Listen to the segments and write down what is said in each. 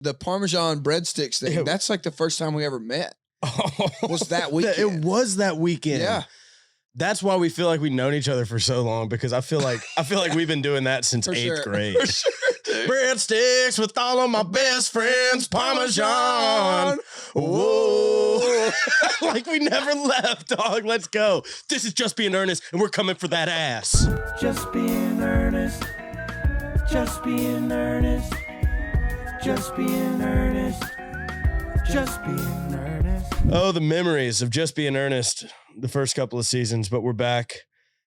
the Parmesan breadsticks thing, that's like the first time we ever met. Was that weekend. It was that weekend. Yeah. That's why we feel like we've known each other for so long, because I feel like we've been doing that since For 8th sure. grade. For sure, dude. Breadsticks with all of my best friends, Parmesan. Whoa. Like we never left, dog. Let's go. This is Just Being Earnest, and we're coming for that ass. Just being earnest. Just being earnest. Just being earnest. Just being earnest. Oh, the memories of Just Being Earnest the first couple of seasons, but we're back.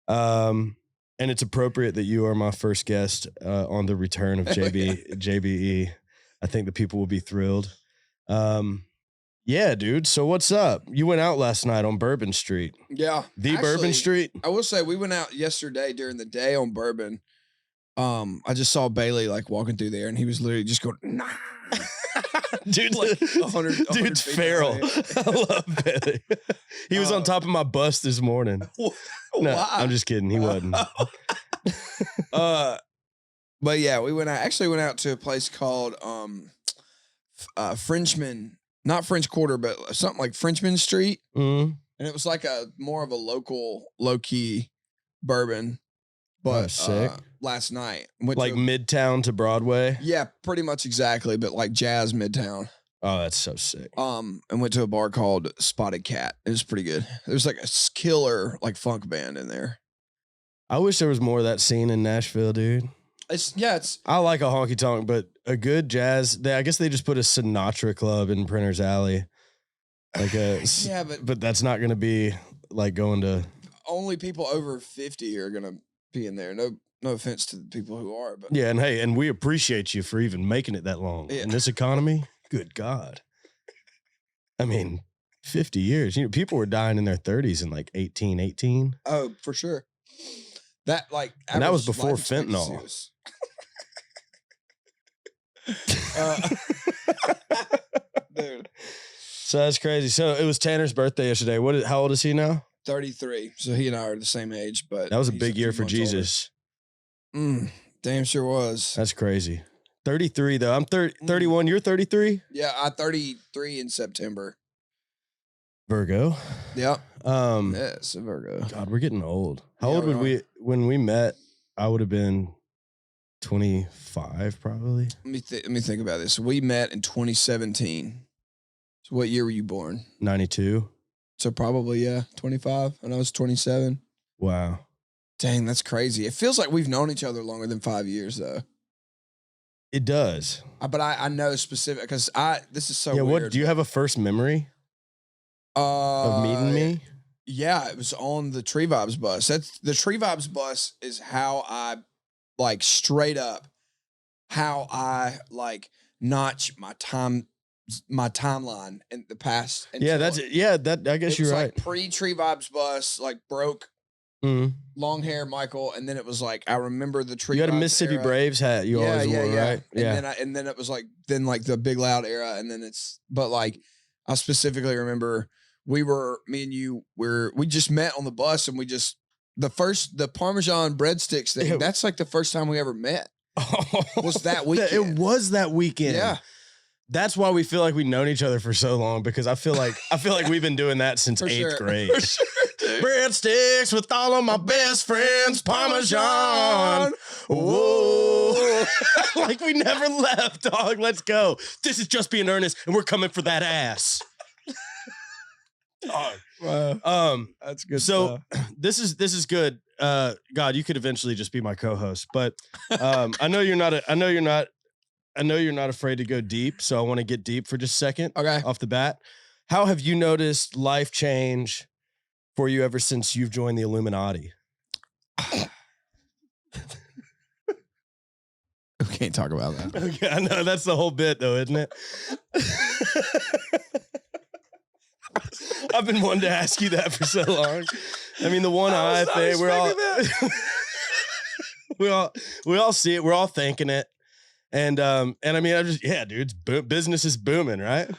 And it's appropriate that you are my first guest on the return of JBE. I think the people will be thrilled. Yeah, dude. So what's up? You went out last night on Bourbon Street. Yeah. Bourbon Street? I will say we went out yesterday during the day on Bourbon. I just saw Bailey like walking through there and he was literally just going, nah. Dude, like 100 dude's feet feral. away. I love Bailey. He was on top of my bus this morning. No, Why? I'm just kidding. He wasn't. But yeah, we went out to a place called Frenchman, not French Quarter, but something like Frenchman Street. Mm-hmm. And it was like more of a local low-key bourbon. But sick. Last night. Like Midtown to Broadway? Yeah, pretty much exactly, but like Jazz Midtown. Oh, that's so sick. And went to a bar called Spotted Cat. It was pretty good. There's like a killer like funk band in there. I wish there was more of that scene in Nashville, dude. It's I like a honky tonk, but a good jazz. I guess they just put a Sinatra club in Printer's Alley. Like yeah, but that's not going to be like going to. Only people over 50 are gonna be in there. No offense to the people who are, but yeah, and we appreciate you for even making it that long in this economy. Good God. I mean, 50 years. You know, people were dying in their 30s in like 18. Oh, for sure. That like, and that was before life expectancy fentanyl. was- Dude, So that's crazy. So it was Tanner's birthday yesterday. How old is he now? 33. So he and I are the same age, but That was a he's big few year for months older. Jesus. Damn sure was. That's crazy. 33 though. I'm 31. You're 33? Yeah, I 33 in September. Virgo. Yep. Yes, a Virgo. God, we're getting old. How Yeah, old would we we when we met? I would have been 25 probably. Let me think about this. We met in 2017. So what year were you born? 92. So probably 25, and I was 27. Wow. Dang, that's crazy. It feels like we've known each other longer than 5 years, though. It does. But I know specific because this is so Yeah. weird. What do you have a first memory of meeting me? Yeah, it was on the Tree Vibes bus. The Tree Vibes bus is how I like straight up how I like notch my timeline in the past. Yeah, that I guess you're right. Like pre-Tree Vibes bus, like broke. Mm-hmm. Long hair, Michael, and then it was like I remember the Tree. You had a Vibes Mississippi era. Braves hat. You always wore, right? And then it was like the Big Loud era, and then but like I specifically remember me and you we just met on the bus, and the Parmesan breadsticks thing. That's like the first time we ever met. Was that weekend. It was that weekend. Yeah. That's why we feel like we've known each other for so long, because I feel like we've been doing that since 8th grade. For sure, dude. Breadsticks with all of my best friends, Parmesan. Whoa. Like we never left, dog. Let's go. This is Just Being Earnest, and we're coming for that ass. Wow. That's good. So stuff. this is good. God, you could eventually just be my co-host, but I know you're not afraid to go deep, so I want to get deep for just a second. Okay. Off the bat, how have you noticed life change for you ever since you've joined the Illuminati? We can't talk about that. Okay, I know that's the whole bit, though, isn't it? I've been wanting to ask you that for so long. I mean, the one eye thing, we all see it, we're all thinking it. And I mean, dude, business is booming, right?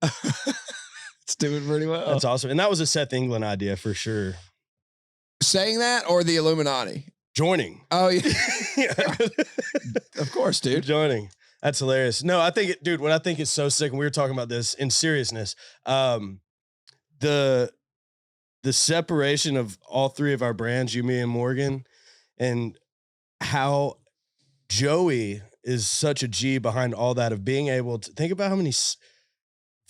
It's doing pretty well. That's awesome. And that was a Seth England idea for sure. Saying that or the Illuminati? Joining. Oh, yeah. Of course, dude. Joining. That's hilarious. No, I think dude, what I think is so sick, and we were talking about this in seriousness, the separation of all three of our brands, you, me, and Morgan, and how Joey is such a G behind all that, of being able to think about how many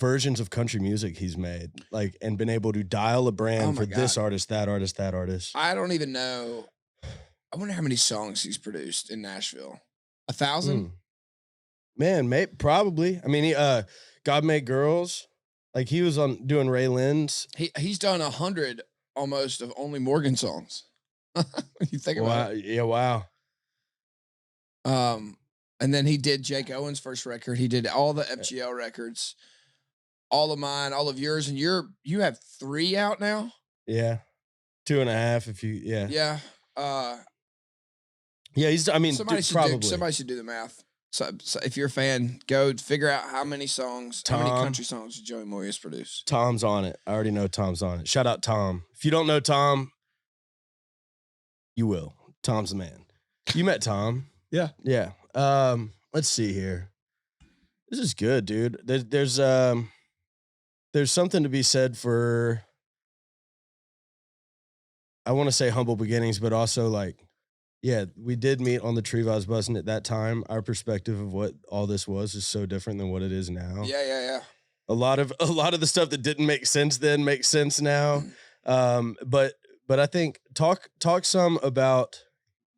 versions of country music he's made, like, and been able to dial a brand for this artist, that artist, that artist. I don't even know. I wonder how many songs he's produced in Nashville. 1,000? Man, probably. I mean, he, God Made Girls, like he was on doing Ray Lynn's. He's done 100 almost of only Morgan songs. You think about it. Yeah, wow. And then he did Jake Owen's first record. He did all the FGL records, all of mine, all of yours, and you have 3 out now. Yeah, 2.5 if you. Yeah. Yeah. Yeah, he's. I mean, somebody probably should do the math. So if you're a fan, go figure out how many songs, how many country songs Joey Moy has produced. Tom's on it. I already know Tom's on it. Shout out Tom. If you don't know Tom, you will. Tom's the man. You met Tom. Yeah. Yeah. Let's see here. This is good, dude. There's something to be said for, I want to say humble beginnings, but also like, yeah, we did meet on the Trevas bus, and at that time, our perspective of what all this was is so different than what it is now. Yeah. A lot of the stuff that didn't make sense then makes sense now. But I think talk some about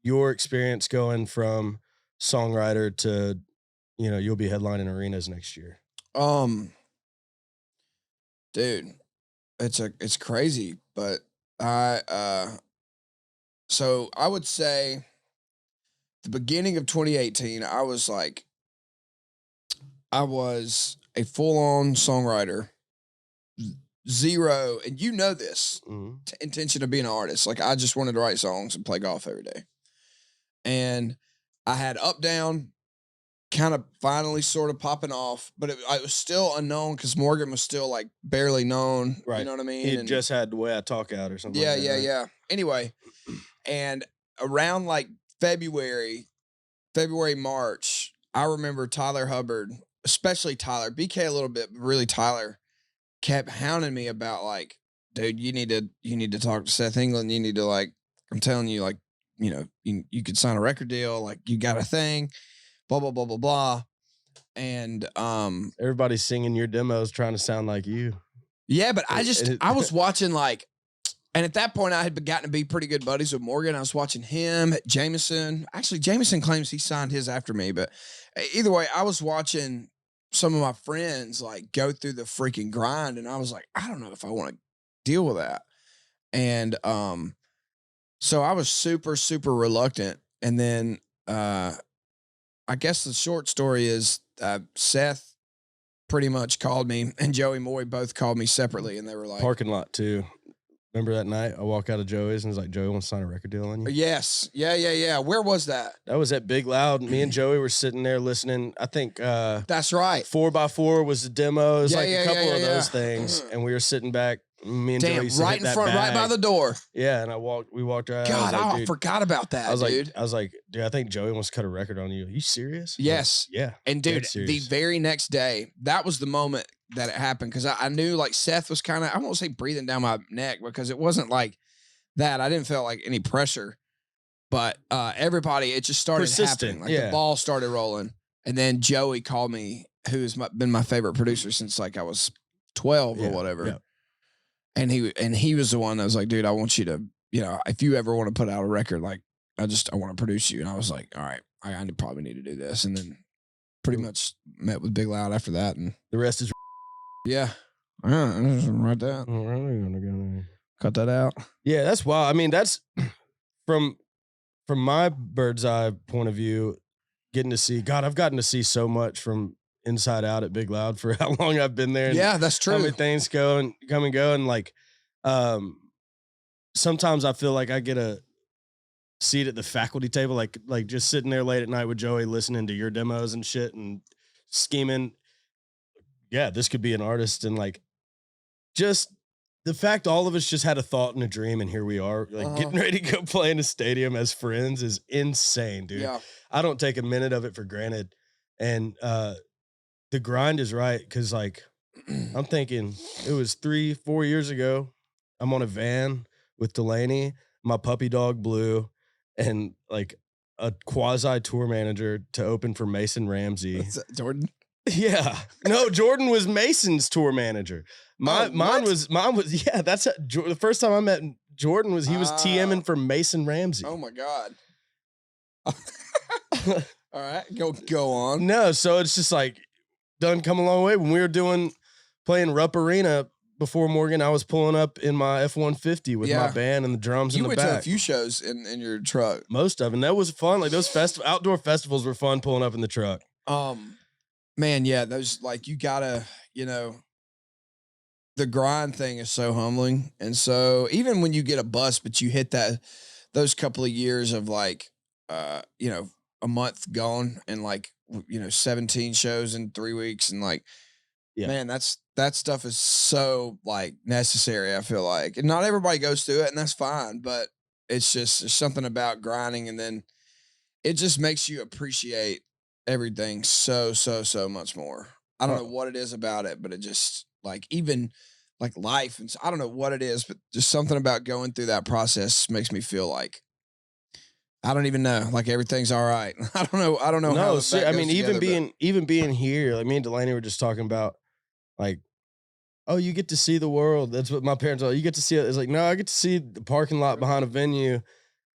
your experience going from songwriter to, you'll be headlining arenas next year. Dude, it's crazy, but so I would say the beginning of 2018, I was a full-on songwriter, zero, and you know this, intention of being an artist. Like, I just wanted to write songs and play golf every day. And I had Up Down kind of finally sort of popping off, but it was still unknown because Morgan was still like barely known. Right. You know what I mean? He just had The Way I Talk out or something. Yeah, like that, right? yeah. Anyway, and around like February, March, I remember Tyler Hubbard, especially Tyler, BK a little bit, but really Tyler, kept hounding me about like, dude, you need to talk to Seth England. You need to like, I'm telling you, like, you could sign a record deal. Like, you got a thing, blah, blah, blah, blah, blah. And everybody's singing your demos trying to sound like you. Yeah, but I was watching like, and at that point I had gotten to be pretty good buddies with Morgan. I was watching him, Jameson. Actually, Jameson claims he signed his after me, but either way, I was watching some of my friends like go through the freaking grind, and I was like, I don't know if I want to deal with that. And so I was super, super reluctant. And then I guess the short story is Seth pretty much called me, and Joey Moy both called me separately, and they were like, parking lot too. Remember that night I walk out of Joey's and it's like, Joey wants to sign a record deal on you? Yes. Yeah. Where was that? That was at Big Loud. Me and Joey were sitting there listening. I think that's right. 4x4 was the demo. It was a couple of those things. And we were sitting back. Me and Joey right in front, right by the door. Yeah, and we walked right out. God, I forgot about that, dude. I was like, dude, I think Joey wants to cut a record on you. Are you serious? Yes. Like, yeah. And dude, the very next day, that was the moment that it happened, because I knew like Seth was kind of, I won't say breathing down my neck, because it wasn't like that. I didn't feel like any pressure, but everybody, it just started happening. Like the ball started rolling. And then Joey called me, who's been my favorite producer since like I was 12 or whatever. Yeah. And he was the one that was like, dude, I want you to, if you ever want to put out a record, like I want to produce you. And I was like, all right, I probably need to do this. And then pretty much met with Big Loud after that. And the rest is yeah. I just write that. Cut that out. Yeah, that's wild. I mean, that's from my bird's eye point of view, getting to see, God, I've gotten to see so much from inside out at Big Loud for how long I've been there. Yeah, that's true. How many things come and go. And like, sometimes I feel like I get a seat at the faculty table, like just sitting there late at night with Joey, listening to your demos and shit and scheming. Yeah, this could be an artist. And like, just the fact all of us just had a thought and a dream, and here we are, like getting ready to go play in a stadium as friends is insane, dude. Yeah. I don't take a minute of it for granted. And the grind is right because, like, I'm thinking it was 3-4 years ago. I'm on a van with Delaney, my puppy dog Blue, and like a quasi tour manager to open for Mason Ramsey. What's that, Jordan? Yeah, no, Jordan was Mason's tour manager. Mine was That's the first time I met Jordan. He was TMing for Mason Ramsey. Oh my God. All right, go on. No, so it's just like done come a long way. When we were playing Rupp Arena before Morgan, I was pulling up in my F-150 with my band and the drums in the back. You went to a few shows in your truck. Most of them. That was fun. Like those outdoor festivals were fun pulling up in the truck. Man, yeah, those, like, you gotta, the grind thing is so humbling. And so even when you get a bus, but you hit those couple of years of like, a month gone and like, 17 shows in 3 weeks. And like, man, that stuff is so like necessary. I feel like, and not everybody goes through it, and that's fine, but it's just, there's something about grinding, and then it just makes you appreciate everything so much more. I don't know what it is about it, but it just, like, even like life, and I don't know what it is, but just something about going through that process makes me feel like, I don't even know, like everything's all right. I don't know. No, how I mean, even being here, like me and Delaney were just talking about, like, oh, you get to see the world. That's what my parents are. You get to see it. It's like, no, I get to see the parking lot behind a venue.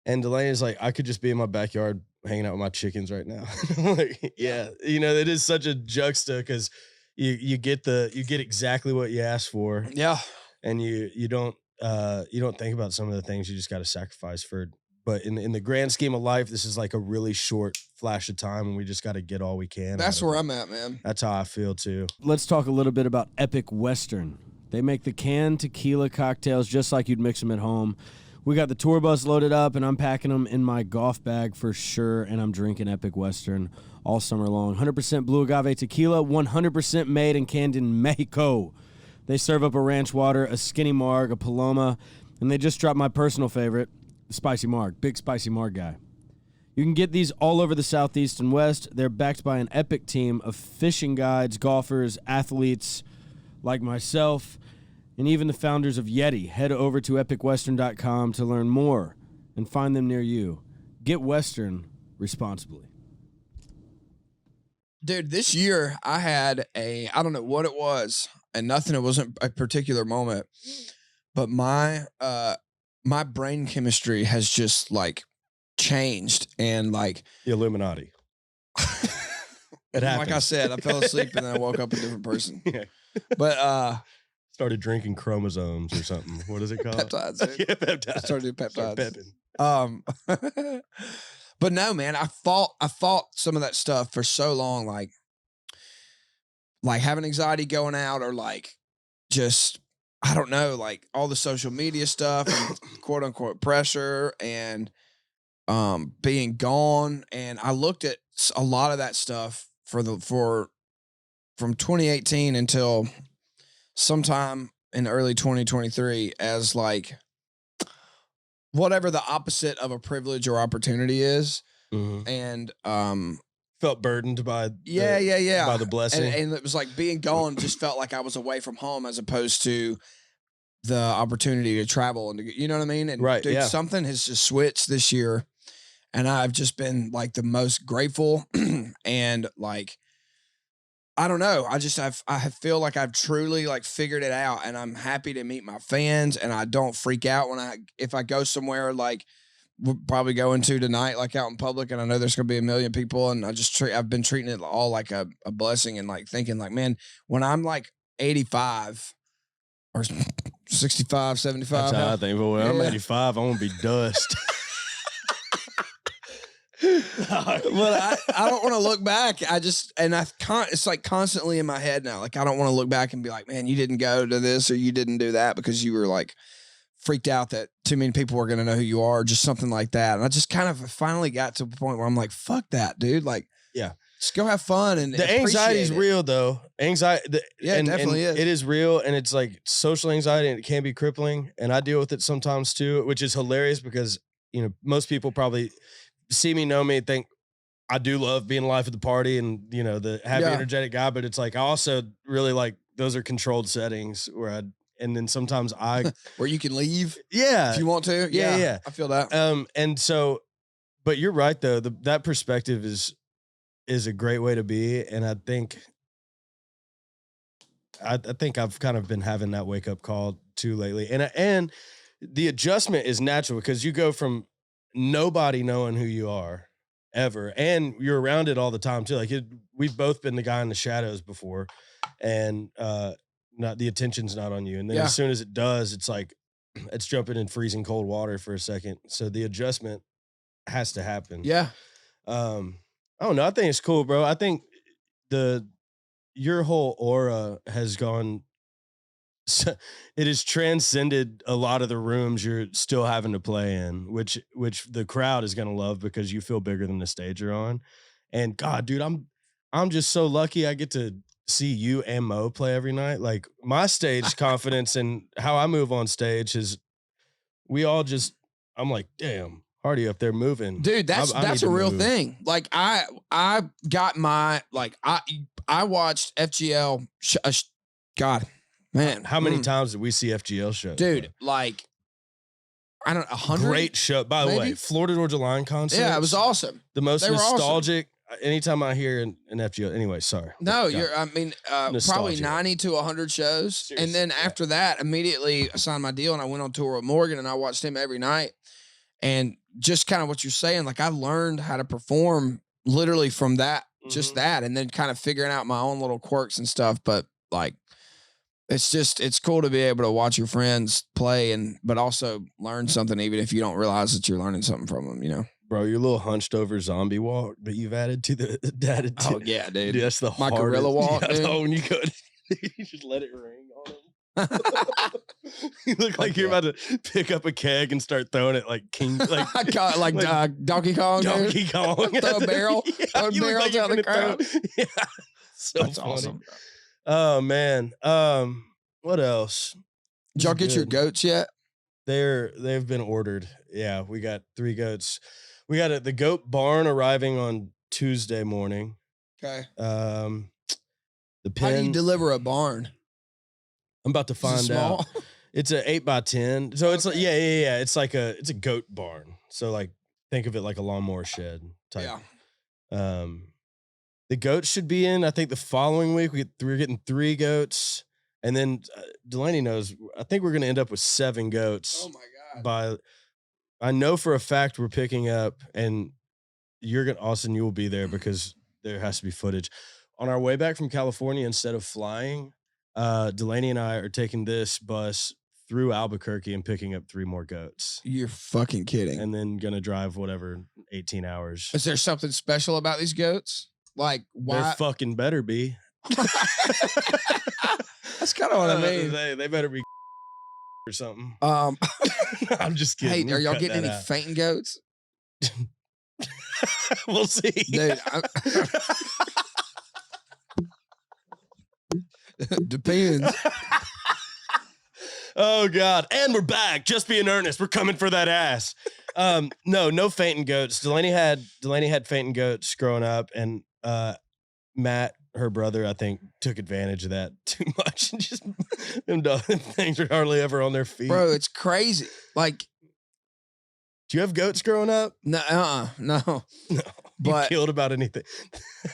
And Delaney's like, I could just be in my backyard hanging out with my chickens right now. Like, yeah, it is such a juxta because you get exactly what you asked for. Yeah. And you don't think about some of the things you just got to sacrifice for. But in the grand scheme of life, this is like a really short flash of time, and we just got to get all we can. That's where I'm at, man. That's how I feel too. Let's talk a little bit about Epic Western. They make the canned tequila cocktails just like you'd mix them at home. We got the tour bus loaded up, and I'm packing them in my golf bag for sure, and I'm drinking Epic Western all summer long. 100% blue agave tequila, 100% made and canned in Mexico. They serve up a ranch water, a skinny marg, a paloma, and they just dropped my personal favorite, the spicy marg. Big spicy marg guy. You can get these all over the Southeast and West. They're backed by an epic team of fishing guides, golfers, athletes like myself, and even the founders of Yeti. Head over to epicwestern.com to learn more and find them near you. Get Western responsibly. Dude, this year I had I don't know what it was, and it wasn't a particular moment, but my brain chemistry has just like changed, and like the Illuminati. It happened. Like I said, I fell asleep and then I woke up a different person. Yeah. But started drinking chromosomes or something. What is it called? Peptides. Dude. Yeah, peptides. Started doing peptides. But no, man, I fought some of that stuff for so long, like having anxiety going out, or like just, I don't know, like all the social media stuff and quote unquote pressure and being gone. And I looked at a lot of that stuff from 2018 until sometime in early 2023 as like whatever the opposite of a privilege or opportunity is. Mm-hmm. And felt burdened by by the blessing. And it was like being gone just felt like I was away from home as opposed to the opportunity to travel and you know what I mean? And right, dude, something has just switched this year, and I've just been like the most grateful and like, I don't know. I feel like I've truly like figured it out, and I'm happy to meet my fans, and I don't freak out if I go somewhere like we're probably going to tonight, like out in public, and I know there's going to be a million people, and I've been treating it all like a blessing, and like thinking like, man, when I'm like 85 or 65, 75. That's how I think, but when I'm 85, I'm going to be dust. But I don't want to look back. It's like constantly in my head now. Like I don't want to look back and be like, man, you didn't go to this or you didn't do that because you were like freaked out that too many people were going to know who you are, or just something like that. And I just kind of finally got to a point where I'm like, fuck that, dude. Like, yeah, just go have fun. And the anxiety is real though. Anxiety. It definitely is. It is real. And it's like social anxiety, and it can be crippling. And I deal with it sometimes too, which is hilarious because, most people probably see me, know me, think I do love being life at the party and, you know, the happy, energetic guy, but it's like, I also really like, those are controlled settings and then sometimes where you can leave. Yeah. If you want to. Yeah. I feel that. And so, but you're right though. That perspective is a great way to be. And I think I've kind of been having that wake up call too lately. And the adjustment is natural because you go from nobody knowing who you are ever, and you're around it all the time too. Like we've both been the guy in the shadows before, and not the attention's not on you. And then as soon as it does, it's like it's jumping in freezing cold water for a second. So the adjustment has to happen. Yeah. I don't know. I think it's cool, bro. I think your whole aura has gone. It has transcended a lot of the rooms you're still having to play in, which the crowd is going to love because you feel bigger than the stage you're on. And God, dude, I'm just so lucky I get to see you and Mo play every night. Like my stage confidence and how I move on stage is I'm like, damn, Hardy up there moving. Dude, that's a real thing. Like I got my, like I watched FGL. God. Man, how many times did we see FGL shows? Dude, like, I don't know, 100? Great show. By the way, Florida Georgia Line concert. Yeah, it was awesome. The most nostalgic. Awesome. Anytime I hear an FGL. Anyway, sorry. No, probably 90 to 100 shows. Seriously, and then after that, immediately I signed my deal and I went on tour with Morgan and I watched him every night. And just kind of what you're saying, like I learned how to perform literally from that, just that, and then kind of figuring out my own little quirks and stuff. But like, it's cool to be able to watch your friends play but also learn something, even if you don't realize that you're learning something from them, you know? Bro, your little hunched over zombie walk that you've added to oh yeah, dude. That's the my gorilla walk. Yeah, dude. When you go, you just let it ring on him. You look like you're about to pick up a keg and start throwing it like Donkey Kong. Donkey Kong. Throw a barrel. Throw barrels out the crowd. Yeah. So that's funny. Awesome. Oh man. What else? Did y'all get your goats yet? They've been ordered. Yeah, we got 3 goats. We got the goat barn arriving on Tuesday morning. Okay. The pen. How do you deliver a barn? I'm about to find out. It's a 8x10. So it's like yeah. It's a goat barn. So like think of it like a lawnmower shed type. Yeah. The goats should be in, I think, the following week. We're getting 3 goats. And then Delaney knows, I think we're going to end up with 7 goats. Oh, my God. I know for a fact we're picking up, and Austin, you will be there because there has to be footage. On our way back from California, instead of flying, Delaney and I are taking this bus through Albuquerque and picking up 3 more goats. You're fucking kidding. And then going to drive 18 hours. Is there something special about these goats? Like, why? There fucking better be. That's kind of what I mean. They better be or something. I'm just kidding. Hey, are y'all getting any fainting goats? We'll see. Dude, depends. Oh God. And we're back. Just being earnest. We're coming for that ass. No fainting goats. Delaney had fainting goats growing up, and Matt, her brother, I think, took advantage of that too much, and just them things are hardly ever on their feet. Bro, it's crazy. Like, do you have goats growing up? No, no. But you killed about anything.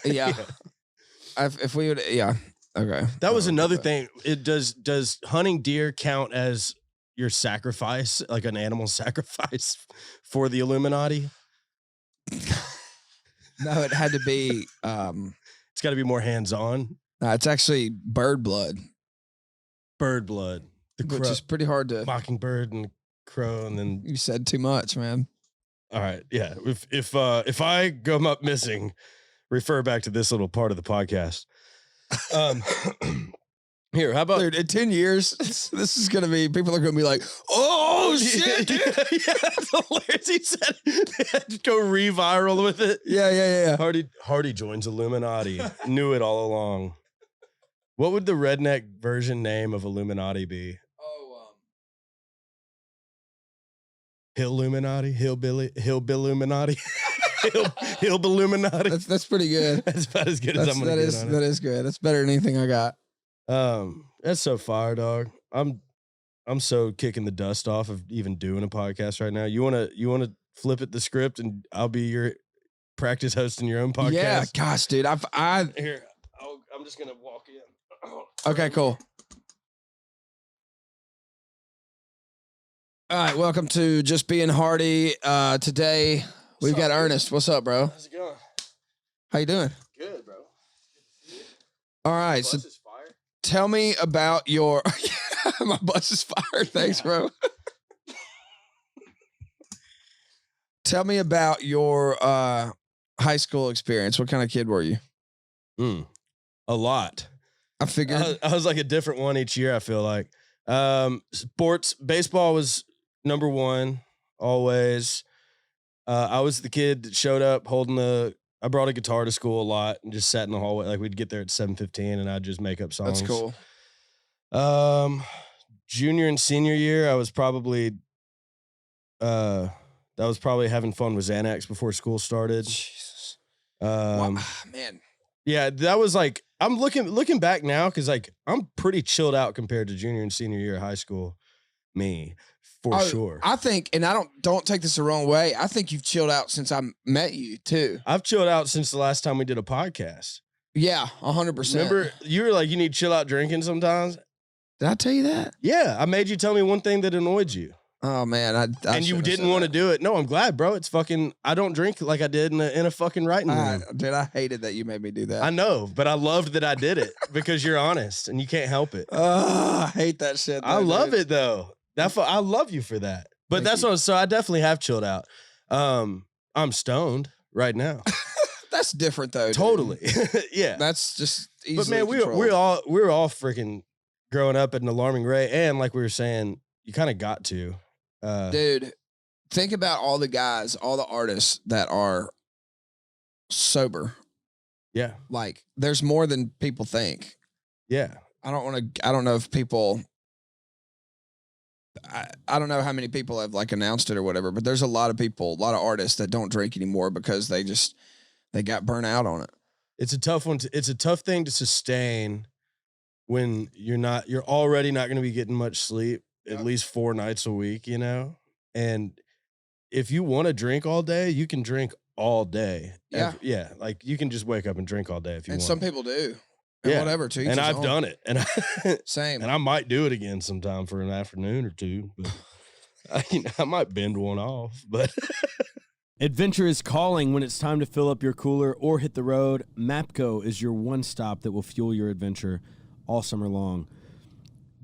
Yeah. If we would, yeah. Okay. That was another thing. Does hunting deer count as your sacrifice, like an animal sacrifice for the Illuminati? No, it had to be. It's got to be more hands-on. It's actually bird blood. Bird blood, which is pretty hard to. Mockingbird and crow, and then you said too much, man. All right, yeah. If I go up missing, refer back to this little part of the podcast. Here, how about dude, in 10 years, this is gonna be, people are gonna be like, oh shit, dude. Yeah, that's hilarious. He said they had to go re-viral with it. Yeah. Hardy joins Illuminati. Knew it all along. What would the redneck version name of Illuminati be? Hillbilly Illuminati. Hilb Illuminati. That's pretty good. That's about as good as I'm gonna get on it. That is good. That's better than anything I got. That's so fire, dog. I'm so kicking the dust off of even doing a podcast right now. You wanna flip it the script and I'll be your practice hosting your own podcast? Yeah, gosh, dude. Here, I'm just gonna walk in. Okay, cool. All right, welcome to Just Being Hardy. Today we've got Ernest. What's up, bro? How's it going? How you doing? Good, bro. All right, so Fire. tell me about your. My bus is fired. Thanks, bro. Tell me about your high school experience. What kind of kid were you? A lot. I figured. I was like a different one each year, I feel like. Sports, baseball was number one, always. I was the kid that showed up I brought a guitar to school a lot and just sat in the hallway. Like we'd get there at 7:15 and I'd just make up songs. That's cool. Junior and senior year, I was probably having fun with Xanax before school started. Jesus. Wow, Man. Yeah, that was like, I'm looking back now because like I'm pretty chilled out compared to junior and senior year of high school. Me, for sure. I think, and I don't take this the wrong way. I think you've chilled out since I met you too. I've chilled out since the last time we did a podcast. Yeah, 100%. Remember, you were like, you need to chill out drinking sometimes. Did I tell you that? Yeah, I made you tell me one thing that annoyed you. Oh man, I and you didn't want to do it. No, I'm glad, bro. It's fucking. I don't drink like I did in a fucking writing room. Dude, I hated that you made me do that. I know, but I loved that I did it because you're honest and you can't help it. I hate that shit. I love it though. I love you for that. But so I definitely have chilled out. I'm stoned right now. That's different though. Dude. Totally. Yeah. That's just easily But man, we were all freaking growing up at an alarming rate, and like we were saying, you kind of got to. Dude, think about all the guys, all the artists that are sober. Yeah. Like, there's more than people think. Yeah. I don't know if people, I don't know how many people have like announced it or whatever, but there's a lot of people, a lot of artists that don't drink anymore because they got burnt out on it. It's a tough one. It's a tough thing to sustain when you're already not going to be getting much sleep. At least 4 nights a week, you know? And if you want to drink all day, you can drink all day. Yeah. Yeah. Like you can just wake up and drink all day if you want. And some people do. And whatever, too. And I've done it. And same. And I might do it again sometime for an afternoon or two. But I might bend one off. But Adventure is calling when it's time to fill up your cooler or hit the road. MAPCO is your one stop that will fuel your adventure all summer long.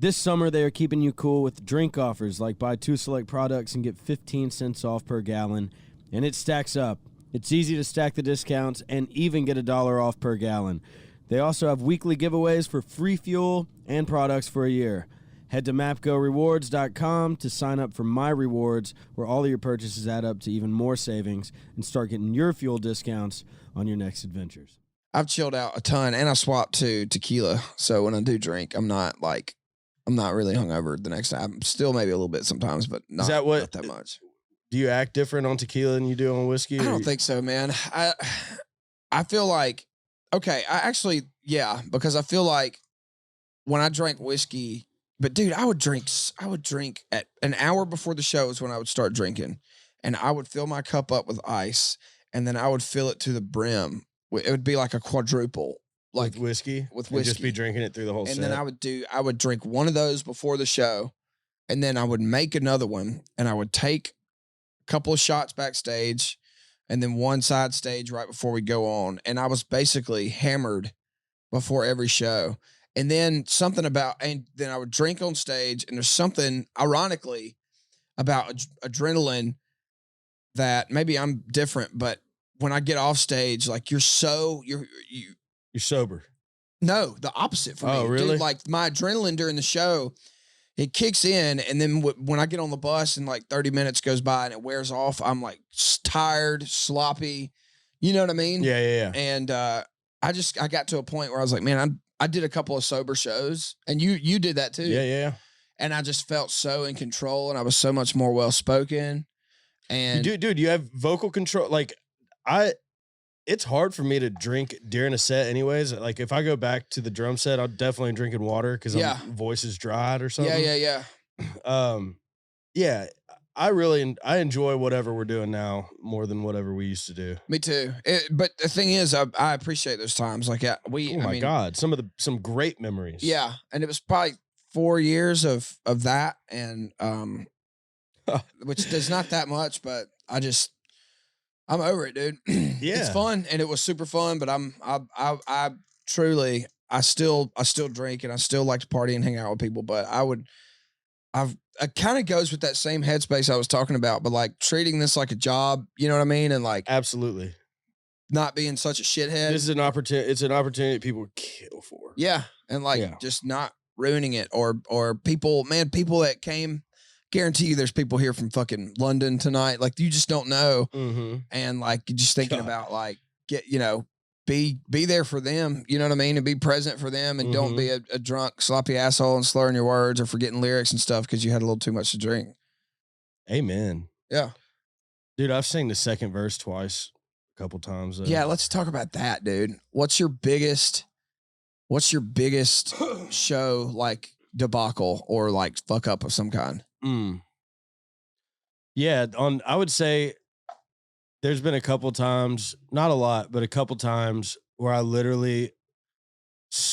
This summer, they are keeping you cool with drink offers like buy 2 select products and get 15 cents off per gallon, and it stacks up. It's easy to stack the discounts and even get $1 off per gallon. They also have weekly giveaways for free fuel and products for a year. Head to mapcorewards.com to sign up for My Rewards, where all of your purchases add up to even more savings, and start getting your fuel discounts on your next adventures. I've chilled out a ton, and I swapped to tequila, so when I do drink, I'm not really hungover the next time. I'm still maybe a little bit sometimes, but not that much. Do you act different on tequila than you do on whiskey? I don't think so, man. I feel like, okay, because I feel like when I drank whiskey, but dude, I would drink at an hour before the show is when I would start drinking, and I would fill my cup up with ice, and then I would fill it to the brim. It would be like a quadruple. Like with whiskey, and just be drinking it through the whole set. And then I would drink one of those before the show, and then I would make another one, and I would take a couple of shots backstage, and then one side stage right before we go on. And I was basically hammered before every show. And then then I would drink on stage, and there's something ironically about adrenaline that maybe I'm different, but when I get off stage, like you're sober. No, the opposite for me. Oh, really? Dude, like my adrenaline during the show, it kicks in, and then when I get on the bus and like 30 minutes goes by and it wears off, I'm like tired, sloppy. You know what I mean? Yeah. And I got to a point where I was like, man, I did a couple of sober shows, and you did that too. Yeah. And I just felt so in control, and I was so much more well spoken. And dude, you have vocal control. Like it's hard for me to drink during a set anyways. Like if I go back to the drum set, I'm definitely drinking water because my voice is dried or something. Yeah. Yeah, I enjoy whatever we're doing now more than whatever we used to do. Me too. But the thing is, I appreciate those times. Like Oh my God, some great memories. Yeah, and it was probably 4 years of that, and which is not that much, but I'm over it, dude. Yeah, it's fun, and it was super fun. But I truly, I still drink, and I still like to party and hang out with people. But it kind of goes with that same headspace I was talking about, but like treating this like a job, you know what I mean? And like, absolutely not being such a shithead. This is an opportunity. It's an opportunity people would kill for. Yeah. And like, just not ruining it or people that came, guarantee you there's people here from fucking London tonight. Like you just don't know. Mm-hmm. And like, you're just thinking about like, be there for them, you know what I mean? And be present for them and don't be a drunk, sloppy asshole and slurring your words or forgetting lyrics and stuff because you had a little too much to drink. Amen. Yeah. Dude, I've sang the second verse twice a couple times. Yeah, let's talk about that, dude. What's your biggest show like debacle or like fuck up of some kind? Yeah, I would say there's been a couple times, not a lot, but a couple times where I literally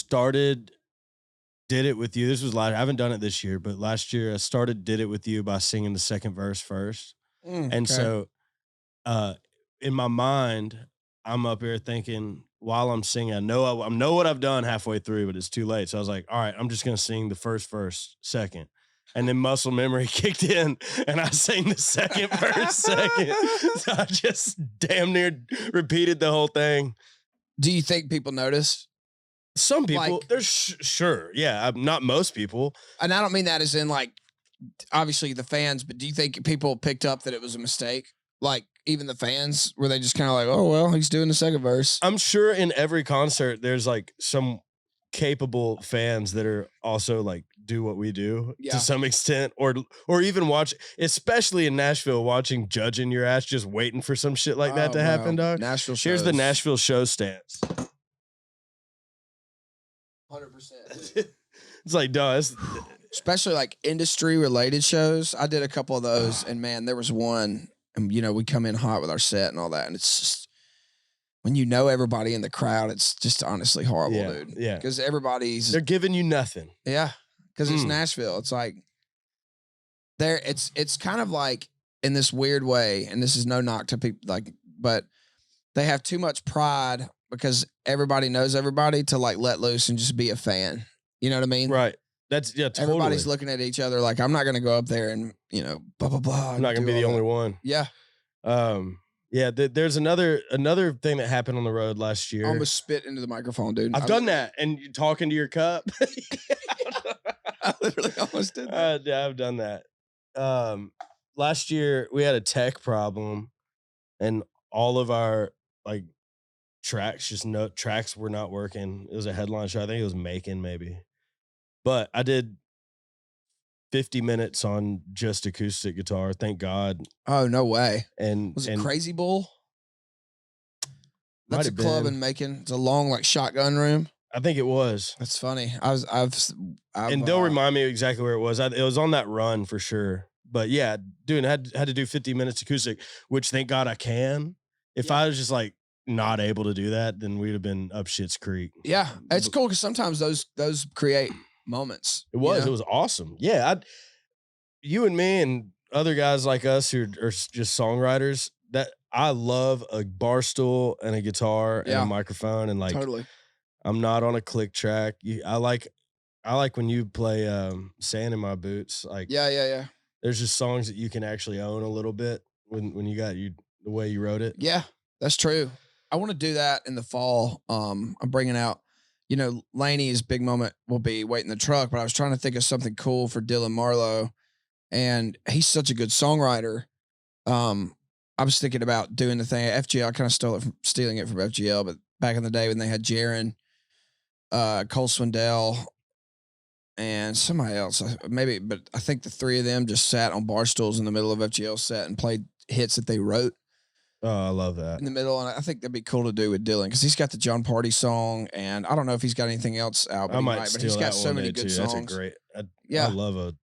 did it with you. This was last. I haven't done it this year, but last year I did it with you by singing the second verse first. And so in my mind, I'm up here thinking while I'm singing, I know what I've done halfway through, but it's too late. So I was like, all right, I'm just going to sing the first verse second. And then muscle memory kicked in and I sang the second verse second. So I just damn near repeated the whole thing. Do you think people notice? Some people, like, there's sure. Yeah. Not most people. And I don't mean that as in like, obviously the fans, but do you think people picked up that it was a mistake? Like even the fans, were they just kind of like, oh, well, he's doing the second verse. I'm sure in every concert, there's like some capable fans that are also like do what we do to some extent, or even watch, especially in Nashville, watching judging your ass, just waiting for some shit like that to happen, dog. Nashville shows. Here's the Nashville show stance. 100%. It's like, dog, especially like industry related shows. I did a couple of those, and man, there was one, and we come in hot with our set and all that, and it's just, when you know everybody in the crowd, it's just honestly horrible, dude. Yeah. Because they're giving you nothing. Yeah. Because it's Nashville. It's like it's kind of like in this weird way, and this is no knock to people but they have too much pride because everybody knows everybody to like let loose and just be a fan. You know what I mean? Right. That's totally. Everybody's looking at each other like, I'm not gonna go up there and blah blah blah. I'm not gonna be the only one. Yeah. Yeah, there's another thing that happened on the road last year. I almost spit into the microphone, dude. I've done that, and you're talking to your cup. I literally almost did that. Yeah, I've done that. Last year we had a tech problem, and all of our like tracks were not working. It was a headline show. I think it was Macon maybe, but I did 50 minutes on just acoustic guitar. Thank God. Oh, no way. And was it Crazy Bull? That's a Might have club been. in Macon. It's a long like shotgun room. I think it was. That's funny. And they'll remind me exactly where it was. It was on that run for sure. But yeah, dude, I had to do 50 minutes acoustic, which thank God I can. If I was just like not able to do that, then we'd have been up shit's creek. Yeah, it's cool because sometimes those create moments. It was awesome. Yeah, you and me and other guys like us who are just songwriters, that I love a bar stool and a guitar and a microphone, and like totally. I'm not on a click track. I like when you play Sand in My Boots. Like yeah. There's just songs that you can actually own a little bit when you got the way you wrote it. Yeah, that's true. I want to do that in the fall. I'm bringing out, Laney's big moment will be Wait in the Truck, but I was trying to think of something cool for Dylan Marlowe, and he's such a good songwriter. I was thinking about doing the thing at FGL. I kind of stealing it from FGL, but back in the day when they had Jaron, Cole Swindell, and somebody else, maybe, but I think the three of them just sat on bar stools in the middle of FGL set and played hits that they wrote. Oh, I love that. in the middle, and I think that'd be cool to do with Dylan because he's got the John Party song, and I don't know if he's got anything else out, but I he might might. But steal he's got that so one many day good too. songs. That's a great. I Yeah. love a.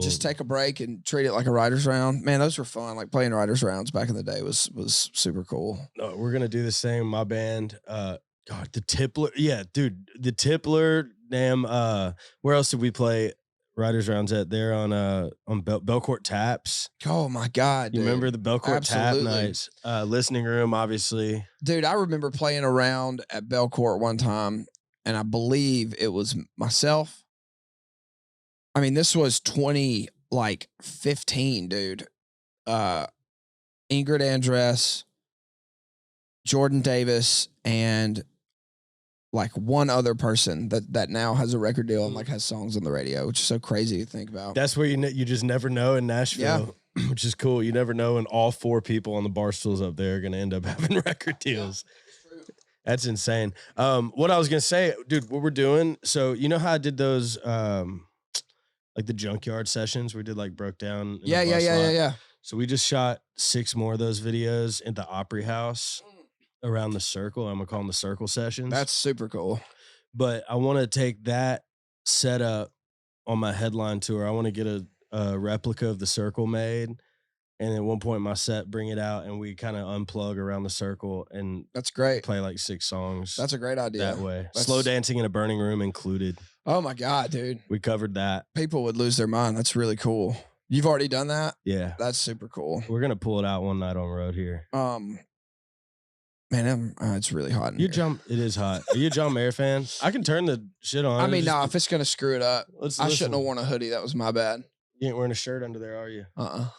Just take a break and treat it like a writer's round. Man, those were fun. Like playing writer's rounds back in the day was super cool. No, we're gonna do the same. My band. God, the Tippler. Yeah, dude, the Tippler. Damn. Where else did we play writers rounds at? There on Belcourt Taps. Oh my God, You dude. remember the Belcourt Tap Absolutely. nights? Listening room, obviously. Dude, I remember playing around at Belcourt one time, and I believe it was myself. I mean, this was 2015, dude. Ingrid Andress, Jordan Davis, and like one other person that now has a record deal and like has songs on the radio, which is so crazy to think about. That's where you just never know in Nashville, which is cool. You never know, and all 4 people on the bar stools up there are gonna end up having record deals. That's insane. What I was gonna say, dude, what we're doing. So you know how I did those, like the junkyard sessions we did, like broke down. In the bus lot? Yeah. So we just shot 6 more of those videos at the Opry House around the circle. I'm gonna call them the circle sessions. That's super cool. But I want to take that setup on my headline tour. I want to get a replica of the circle made, and at one point in my set, bring it out and we kind of unplug around the circle and That's great. play like 6 songs. That's a great idea. that way. That's- Slow dancing in a burning room included. Oh my God, dude. We covered that. People would lose their mind. That's really cool. You've already done that? Yeah. That's super cool. We're gonna pull it out one night on road here. Man, it's really hot in You here. jump. It is hot. Are you a John Mayer fan? I can turn the shit on. I mean, Just- no, if it's gonna screw it up, Let's I listen. shouldn't have worn a hoodie. That was my bad. You ain't wearing a shirt under there, are you? I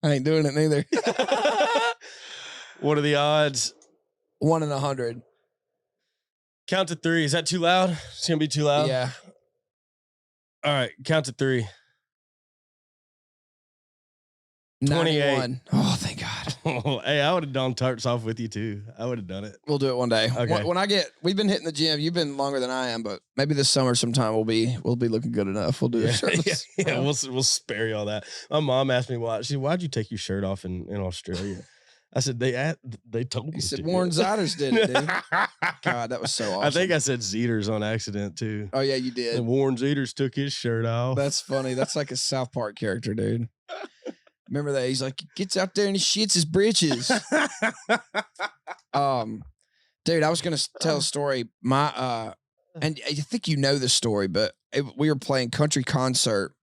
ain't doing it neither. What are the odds? 1 in 100. Count to 3. Is that too loud? It's gonna be too loud. Yeah. All right. Count to 3. 28. 28. Oh, thank God. Hey, I would have done tarts off with you too. I would have done it. We'll do it one day. Okay. When we've been hitting the gym. You've been longer than I am, but maybe this summer sometime we'll be looking good enough. We'll do it shirtless. Yeah, we'll spare you all that. My mom asked me why'd you take your shirt off in Australia? I said they told me. He said to. Warren Ziders did it, dude. God, that was so awesome. I think I said Zeters on accident too. Oh yeah, you And did. Warren Zeters took his shirt off. That's funny. That's like a South Park character, dude. Remember that? He's like, he gets out there and he shits his britches. Dude, I was gonna tell a story. And I think you know this story, but we were playing country concert,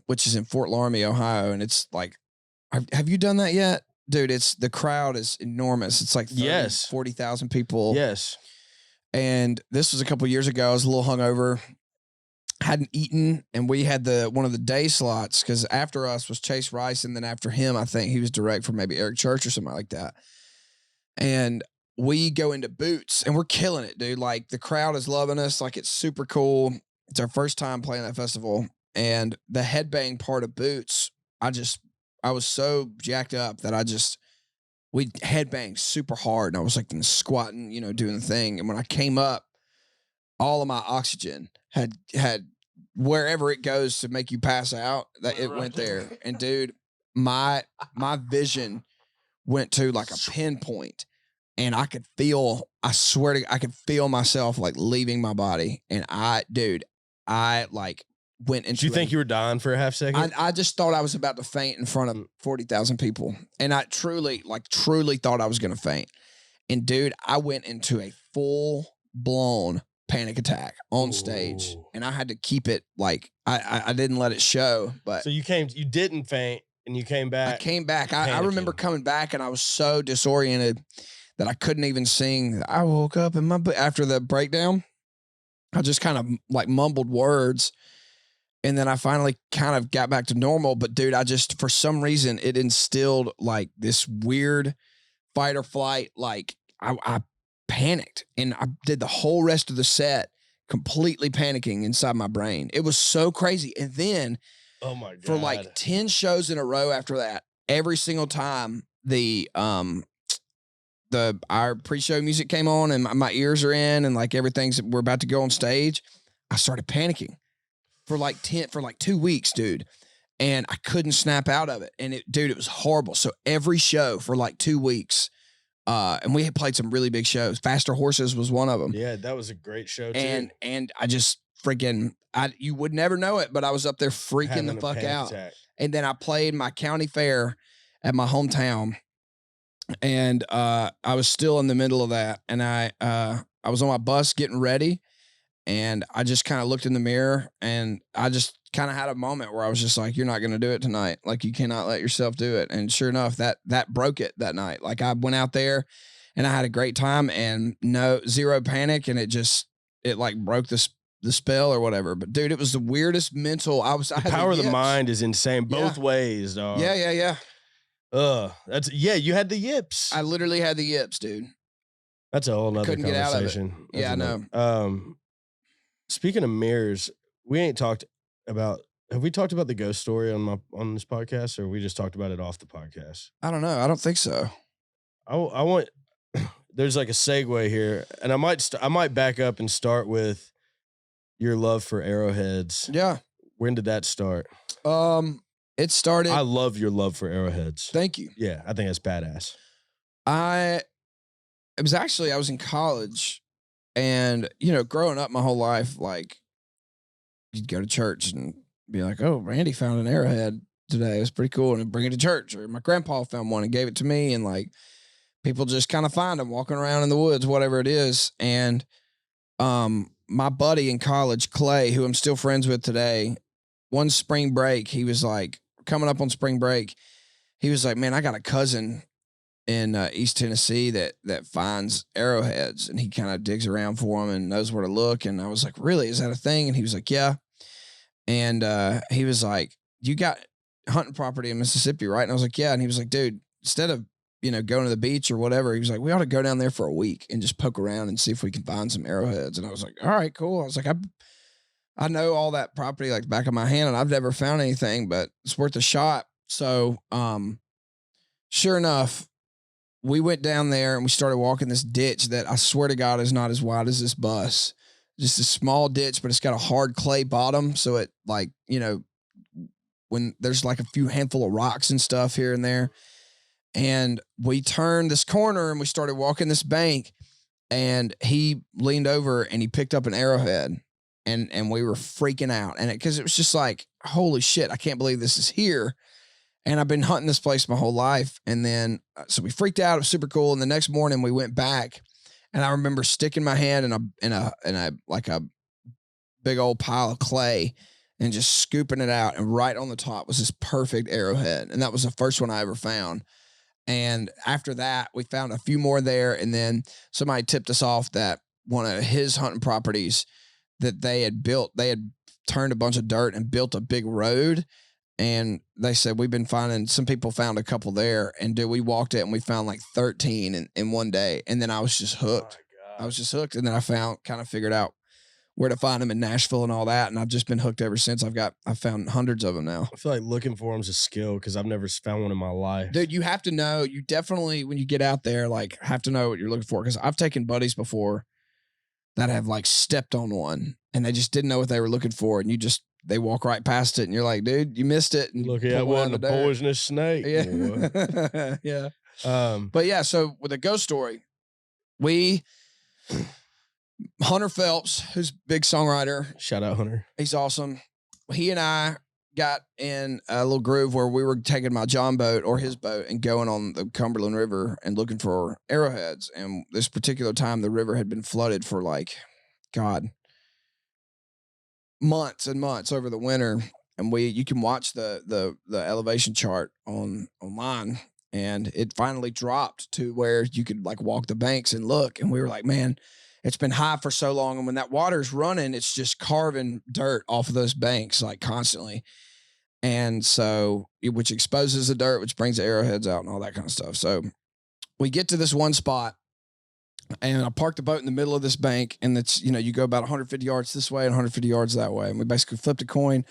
which is in Fort Laramie, Ohio, and it's like, have you done that yet, dude? The crowd is enormous. It's like 40,000 people. Yes. And this was a couple years ago. I was a little hungover, hadn't eaten, and we had one of the day slots because after us was Chase Rice, and then after him, I think he was direct for maybe Eric Church or something like that. And we go into Boots, and we're killing it, dude. Like the crowd is loving us. Like it's super cool. It's our first time playing that festival, and the headbang part of Boots, I was so jacked up that we headbanged super hard, and I was like squatting, doing the thing. And when I came up, all of my oxygen had wherever it goes to make you pass out, that it went there. And dude, my vision went to like a pinpoint, and I could feel myself like leaving my body. And I like went into. Do you think you were dying for a half second? I just thought I was about to faint in front of 40,000 people. And I truly thought I was going to faint. And dude, I went into a full blown panic attack on stage, and I had to keep it like, I didn't let it show, but. So you didn't faint and you came back. I came back. I remember coming back, and I was so disoriented that I couldn't even sing. I woke up after the breakdown, I just kind of like mumbled words. And then I finally kind of got back to normal. But dude, for some reason, it instilled like this weird fight or flight. Like I panicked, and I did the whole rest of the set completely panicking inside my brain. It was so crazy. And then Oh my God. for like 10 shows in a row after that, every single time our pre-show music came on and my ears are in and like we're about to go on stage, I started panicking for like 2 weeks, dude. and I couldn't snap out of it. And it was horrible. So every show for like 2 weeks, and we had played some really big shows. Faster Horses was one of them. Yeah, that was a great show too. And I just freaking, you would never know it, but I was up there freaking Having the a fuck panic out. attack. And then I played my county fair at my hometown, and I was still in the middle of that, and I was on my bus getting ready, and I just kind of looked in the mirror, and I just kind of had a moment where I was just like, "You're not going to do it tonight. Like, you cannot let yourself do it." And sure enough, that broke it that night. Like, I went out there, and I had a great time, and zero panic, and it like broke the spell or whatever. But dude, it was the weirdest mental. I had Power of the yips. mind is insane both ways, dog. Yeah. You had the yips. I literally had the yips, dude. That's a whole nother Couldn't get out of it. conversation. Yeah, I know. Speaking of mirrors, we ain't talked about. Have we talked about the ghost story on this podcast, or we just talked about it off the podcast? I don't know. I don't think so. I want. There's like a segue here, and I might back up and start with your love for arrowheads. Yeah. When did that start? It started. I love your love for arrowheads. Thank you. Yeah, I think that's badass. I was in college, and growing up my whole life, like, you'd go to church and be like, "Oh, Randy found an arrowhead today. It's pretty cool," and bring it to church. Or my grandpa found one and gave it to me, and like, people just kind of find them walking around in the woods, whatever it is. And my buddy in college, Clay, who I'm still friends with today, one spring break, he was like, coming up on spring break, he was like, "Man, I got a cousin in East Tennessee that finds arrowheads, and he kind of digs around for them and knows where to look." And I was like, "Really? Is that a thing?" And he was like, "Yeah." And he was like, "You got hunting property in Mississippi, right?" And I was like, "Yeah." And he was like, "Dude, instead of going to the beach or whatever," he was like, "We ought to go down there for a week and just poke around and see if we can find some arrowheads." And I was like, "All right, cool." I was like, I know all that property like the back of my hand, and I've never found anything, but it's worth a shot. So, sure enough, we went down there and we started walking this ditch that I swear to God is not as wide as this bus. Just a small ditch, but it's got a hard clay bottom. So it like, when there's like a few handful of rocks and stuff here and there. And we turned this corner and we started walking this bank, and he leaned over and he picked up an arrowhead, and we were freaking out. And because it was just like, holy shit, I can't believe this is here. And I've been hunting this place my whole life. And then, so we freaked out. It was super cool. And the next morning we went back, and I remember sticking my hand in a like a big old pile of clay and just scooping it out. And right on the top was this perfect arrowhead. And that was the first one I ever found. And after that, we found a few more there. And then somebody tipped us off that one of his hunting properties that they had turned a bunch of dirt and built a big road. And they said, we've been finding, some people found a couple there. And dude, we walked it and we found like 13 in one day. And then I was just hooked. I was just hooked. And then I figured out where to find them in Nashville and all that. And I've just been hooked ever since. I've found hundreds of them now. I feel like looking for them is a skill, because I've never found one in my life. Dude, you have to know, you definitely, when you get out there, like, have to know what you're looking for. Because I've taken buddies before that have like stepped on one and they just didn't know what they were looking for. And they walk right past it and you're like, dude, you missed it. And look, that wasn't a poisonous snake. Yeah. Yeah. But yeah, so with a ghost story, Hunter Phelps, who's a big songwriter. Shout out Hunter. He's awesome. He and I got in a little groove where we were taking my John boat or his boat and going on the Cumberland River and looking for arrowheads. And this particular time, the river had been flooded for months and months over the winter. And you can watch the elevation chart online, and it finally dropped to where you could like walk the banks and look. And we were like, man, it's been high for so long. And when that water's running, it's just carving dirt off of those banks like constantly. And so, which exposes the dirt, which brings the arrowheads out and all that kind of stuff. So we get to this one spot, and I parked the boat in the middle of this bank, and it's, you go about 150 yards this way and 150 yards that way. And we basically flipped a coin.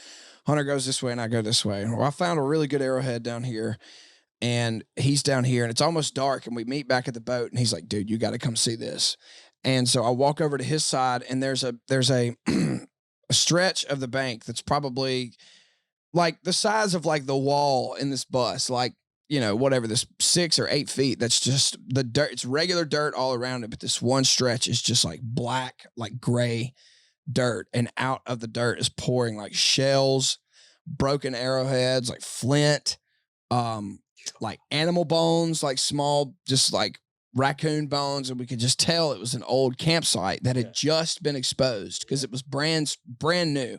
Hunter goes this way and I go this way. Well, I found a really good arrowhead down here, and he's down here, and it's almost dark, and we meet back at the boat, and he's like, dude, you got to come see this. And so I walk over to his side, and there's a a stretch of the bank that's probably like the size of like the wall in this bus, like, you know, whatever, this 6 or 8 feet. That's just the dirt. It's regular dirt all around it. But this one stretch is just like black, like gray dirt. And out of the dirt is pouring like shells, broken arrowheads, like flint, like animal bones, like small, just like raccoon bones. And we could just tell it was an old campsite that had just been exposed because it was brand new.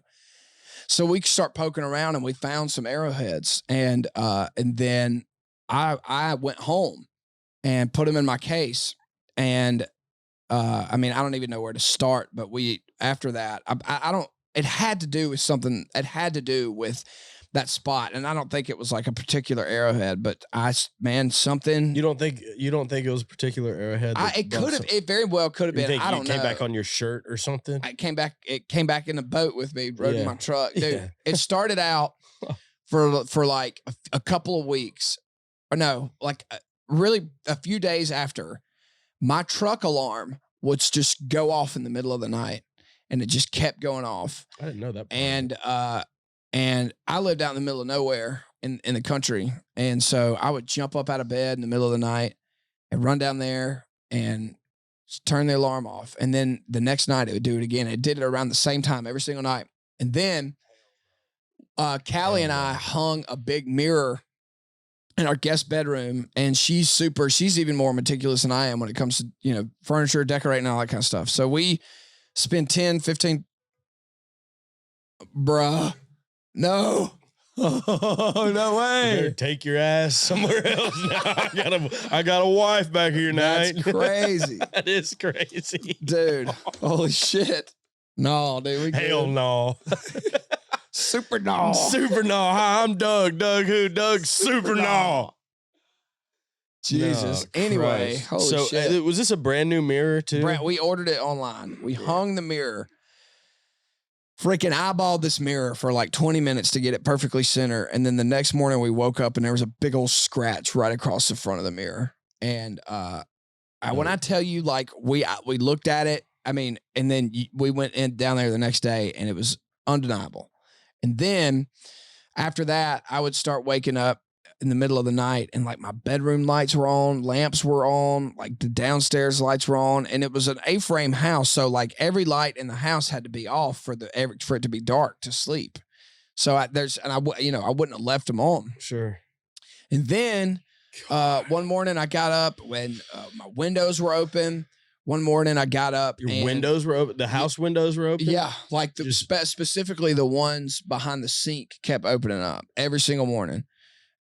So we start poking around and we found some arrowheads. And then I went home and put them in my case. And I mean, I don't even know where to start, but after that, I don't, it had to do with something. It had to do with that spot. And I don't think it was like a particular arrowhead, but something. You don't think it was a particular arrowhead? It very well could have been. I don't know. It came back on your shirt or something? It came back in the boat with me, rode in my truck. Dude, Yeah. It started out for like a couple of weeks. Or no, like really a few days after, my truck alarm would just go off in the middle of the night, and it just kept going off. I didn't know that. And I lived out in the middle of nowhere in the country, and so I would jump up out of bed in the middle of the night and run down there and turn the alarm off, and then the next night it would do it again. It did it around the same time every single night, and then Callie and I hung a big mirror in our guest bedroom, and she's even more meticulous than I am when it comes to, you know, furniture, decorating, all that kind of stuff. So we spend 10, 15, bruh, no. Oh, no way. You better take your ass somewhere else now. I got a wife back here tonight. That's crazy. That is crazy. Dude, holy shit. No, dude. Hell no. Super no. Super no. Hi, I'm Doug. Doug who? Doug Super no. Jesus. No, anyway, Christ. holy shit. Was this a brand new mirror too? We ordered it online. We hung the mirror. Freaking eyeballed this mirror for like 20 minutes to get it perfectly center. And then the next morning we woke up and there was a big old scratch right across the front of the mirror. And when I tell you, like, we looked at it, I mean, and then we went down there the next day and it was undeniable. And then after that, I would start waking up in the middle of the night and like my bedroom lights were on, lamps were on, like the downstairs lights were on, and it was an A-frame house. So like every light in the house had to be off for it to be dark to sleep. So I wouldn't have left them on. Sure. And then one morning I got up when my windows were open. One morning I got up. Your windows were open? The house windows were open? Yeah. Like specifically the ones behind the sink kept opening up every single morning.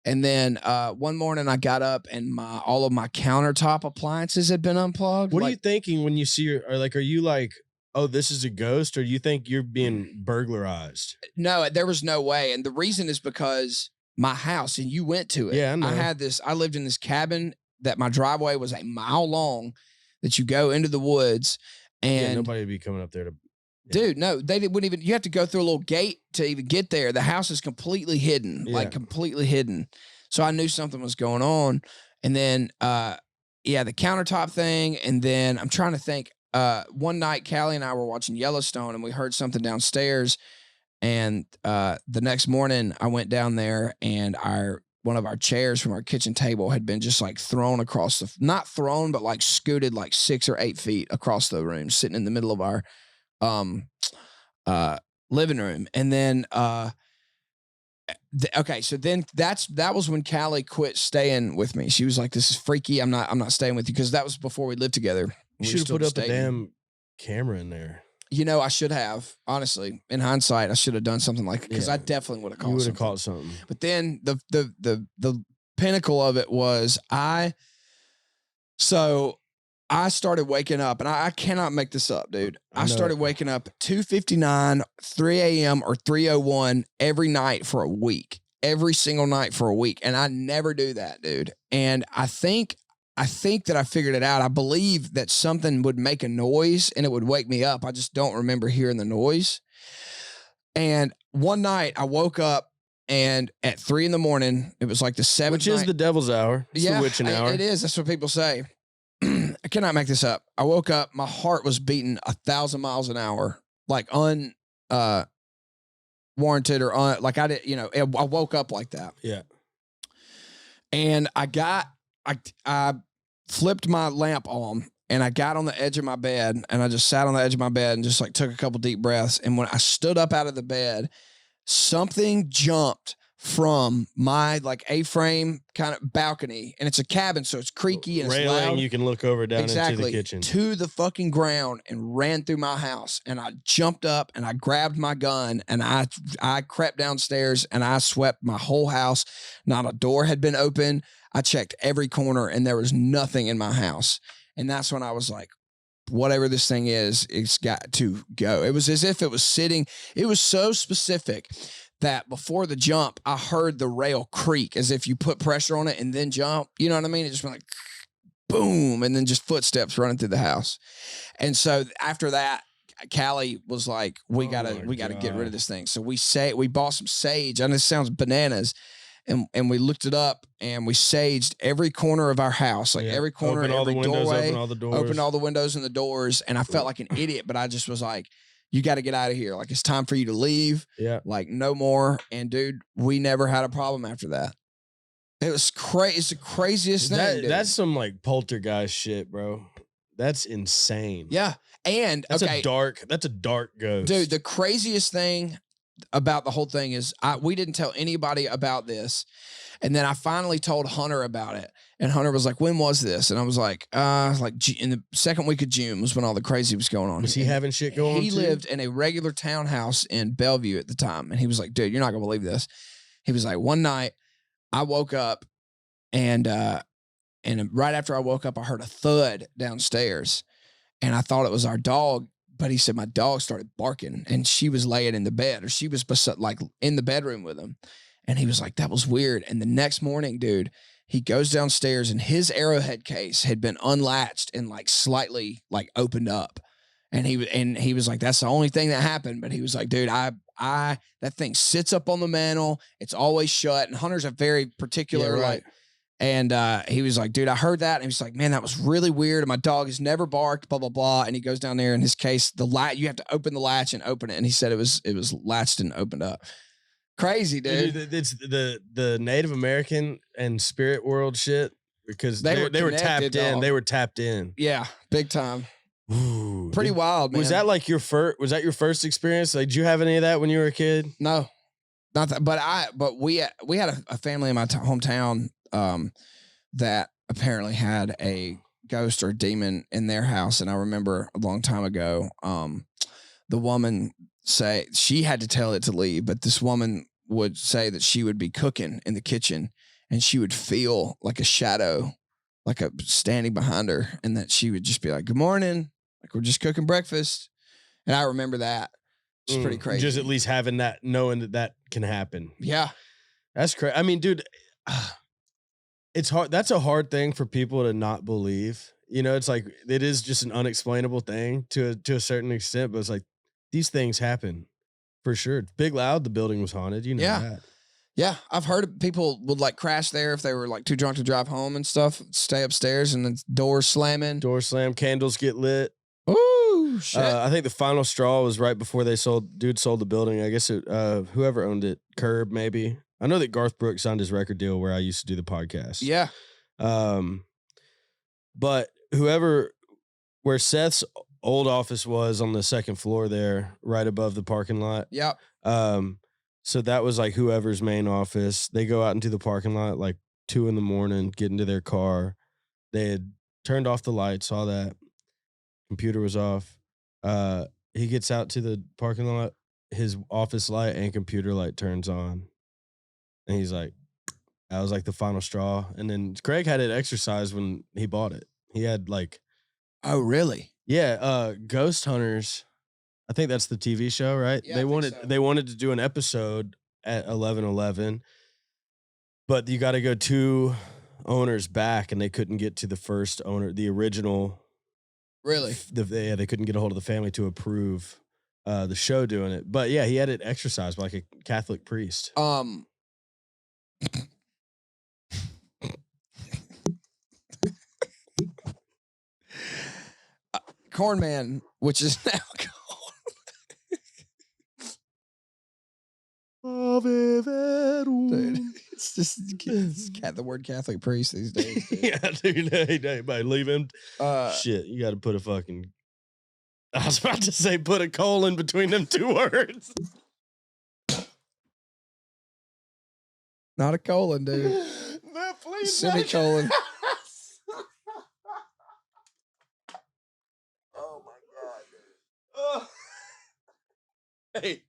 And then one morning I got up and all of my countertop appliances had been unplugged. What are you thinking when you see are you like, oh, this is a ghost, or do you think you're being burglarized? No, there was no way. And the reason is because my house, and you went to it. Yeah, I know. I lived in this cabin that my driveway was a mile long that you go into the woods, and nobody would be coming up there to. Dude, no, wouldn't even. You have to go through a little gate to even get there. The house is completely hidden, like completely hidden. So I knew something was going on. And then, the countertop thing. And then I'm trying to think. One night, Callie and I were watching Yellowstone, and we heard something downstairs. And the next morning, I went down there, and one of our chairs from our kitchen table had been just like thrown across not thrown, but like scooted like 6 or 8 feet across the room, sitting in the middle of our living room. And then so then that was when Callie quit staying with me. She was like, this is freaky, I'm not staying with you, because that was before we lived together. You should have put up a damn camera in there. You know, I should have, honestly, in hindsight, I should have done something like, because I definitely would have caught something. You would have caught something. But then the pinnacle of it was I started waking up, and I cannot make this up, dude. I started waking up at 2:59, 3 a.m. or 3:01 every night for a week, every single night for a week. And I never do that, dude. And I think that I figured it out. I believe that something would make a noise and it would wake me up. I just don't remember hearing the noise. And one night I woke up, and at 3 a.m, it was like the 7th Which is night. the devil's hour. It's the witching hour. It is. That's what people say. I cannot make this up. I woke up, my heart was beating 1,000 miles an hour, like warranted or like I did, I woke up like that. Yeah. And I flipped my lamp on and I got on the edge of my bed and I just sat on the edge of my bed and just like took a couple deep breaths. And when I stood up out of the bed, something jumped from my like A-frame kind of balcony, and it's a cabin, so it's creaky and it's railing. loud. You can look over down into the kitchen to the fucking ground and ran through my house. And I jumped up and I grabbed my gun and I crept downstairs and I swept my whole house. Not a door had been open. I checked every corner and there was nothing in my house. And that's when I was like, whatever this thing is, it's got to go. It was as if it was sitting. It was so specific that before the jump, I heard the rail creak as if you put pressure on it and then jump. You know what I mean? It just went like boom, and then just footsteps running through the house. And so after that, Callie was like, we gotta get rid of this thing. So we bought some sage. I know this sounds bananas. And we looked it up and we saged every corner of our house, like every corner, open all every the windows, doorway, open all the doors. opened all the windows and the doors. And I felt like an idiot, but I just was like, you got to get out of here. Like, it's time for you to leave. Yeah. Like, no more. And dude, we never had a problem after that. It was crazy. It's the craziest thing. Dude. That's some like poltergeist shit, bro. That's insane. Yeah. And that's a dark ghost. Dude, the craziest thing about the whole thing is we didn't tell anybody about this. And then I finally told Hunter about it. And Hunter was like, when was this? And I was like, in the second week of June was when all the crazy was going on. Was he having shit going on? He lived in a regular townhouse in Bellevue at the time. And he was like, dude, you're not going to believe this. He was like, one night I woke up and right after I woke up, I heard a thud downstairs and I thought it was our dog. But he said my dog started barking and she was laying in the bed, or she was like in the bedroom with him. And he was like, that was weird. And the next morning, dude, he goes downstairs and his Arrowhead case had been unlatched and like slightly like opened up. And he was like, that's the only thing that happened. But he was like, dude, that thing sits up on the mantle. It's always shut. And Hunter's a very particular, like, and he was like, dude, I heard that. And he was like, man, that was really weird. And my dog has never barked, blah, blah, blah. And he goes down there in his case, you have to open the latch and open it. And he said it was latched and opened up. Crazy, dude. It's the Native American and spirit world shit, because they were tapped in. They were tapped in. Yeah, big time. Ooh, pretty wild, man. Was that like your first experience? Like, did you have any of that when you were a kid? No, not that. But we had a family in my hometown that apparently had a ghost or demon in their house. And I remember a long time ago, the woman say she had to tell it to leave, but this woman would say that she would be cooking in the kitchen and she would feel like a shadow, like a standing behind her, and that she would just be like, good morning, like we're just cooking breakfast. And I remember that. It's pretty crazy. Just at least having that, knowing that can happen. Yeah. That's crazy. I mean, dude, it's hard. That's a hard thing for people to not believe. You know, it's like, it is just an unexplainable thing to a certain extent, but it's like, these things happen for sure. Big Loud, the building was haunted. You know that. Yeah. I've heard people would like crash there if they were like too drunk to drive home and stuff, stay upstairs and the doors slamming. Door slam, candles get lit. Ooh, shit. I think the final straw was right before sold the building. I guess whoever owned it, Curb maybe. I know that Garth Brooks signed his record deal where I used to do the podcast. Yeah. But where Seth's old office was on the second floor there, right above the parking lot. Yep. So that was like whoever's main office. They go out into the parking lot like 2 a.m, get into their car. They had turned off the lights, saw that. Computer was off. He gets out to the parking lot. His office light and computer light turns on. And he's like, that was like the final straw. And then Craig had it exercised when he bought it. He had like... Oh, really? Yeah, Ghost Hunters. I think that's the TV show, right? Yeah, they wanted to do an episode at 11:11, but you got to go 2 owners back, and they couldn't get to the first owner, the original. Really? They couldn't get a hold of the family to approve the show doing it. But yeah, he had it exercised by like a Catholic priest. Corn Man, which is now It's just the word Catholic priest these days. Dude. Yeah, dude. Hey, anybody leave him? Uh, Shit, you got to put a fucking. I was about to say put a colon between them two words. not a colon, dude. No, please. Semicolon. Oh my god, dude. Oh. Hey.